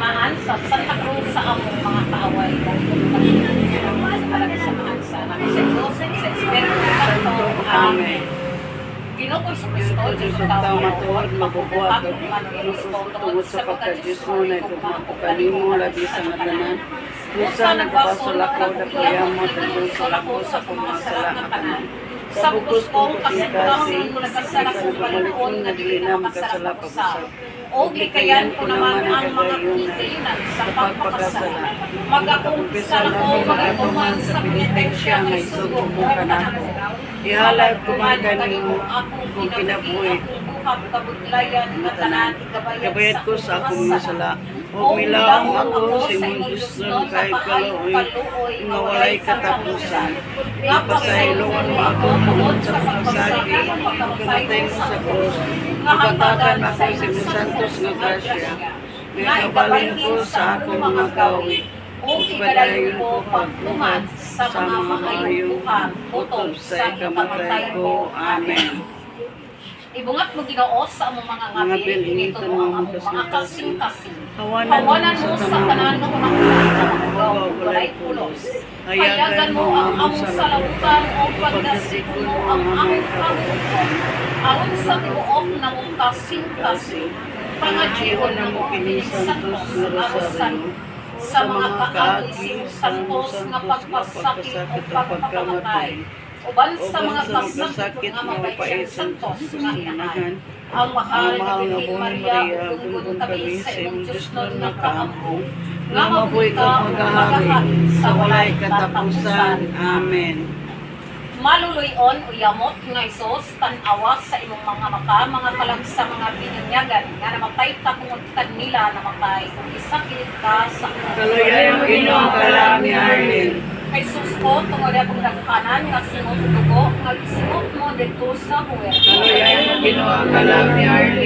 kalagsamaan sa Santa Cruz sa among mga kaaway. Sa kalagsamaan sa Joseph, sa Espiritu Santo. Amen. Ginoo sa Kristo, Diyos sa tao matuod, mabubuhat, tungod sa pagka-Diyos mo na ipagmapukanimo labi sa matanan. Musa nagpasulakaw na payamo tungkol sa lako sa pumasala na kanan. Sa bugos kong kasintahan mo nagkasala sa palikon na dili na makasala pag-usap. O likayan ko naman ang mga kinikinan sa pagpakasala. Mag-akumpisa na ko mag-atuman sa penitensya ng isugo mo kanako. Ihalay ko man kanimo kung kinabuhi. Gabayat ko sa akong masala. O milaong ako sa imong Diyos nun kahit kaluoy, ngawalay katapusan. Napasayloan mo ako tungod sa pagsagi, kamatay mo sa krus. Ibatakan ako sa imong santos nga grasya. Ngayon ko sa akong mga gawi. O ibadayon ko pagluman sa mga mahayong utol sa ikamatay ko. Amen. Ibungat mo Ginoo sa among mga ngabi, inito mo ang among mga kasing-kasing. Hawanan mo sa tanan ng mga walay pulos. Hayagan mo ang among salawutan o pagdasig mo ang among kabuton. Aron sa tibuok na mong kasing-kasing, pangadjion na mo kinisantos na rosaryo sa mga kaaging santos nga pagpasakit o pagpakamatay. Uban sa mga kasakit nga mapait santos nga inahan. Ang mahal na Birhen Maria, gunggun kami sa imong Diyos nun na kaambong, nga mabuhay ka maghahari sa walay katapusan. Amen. Maluluyon o yamot nga Isos, tanawa sa imong mga maka, mga kalag sa mga bininyagan, nga namatay ta kung kanila namatay, kung isakit ka sa Kaluyayang Ginoo kalam ni Arlene. Kay Sus ko, tungod akong nagkanan, nga singot dugo, nga isingot mo dito sa huwer. Kaluyayang Ginoo kalam ni Arlene.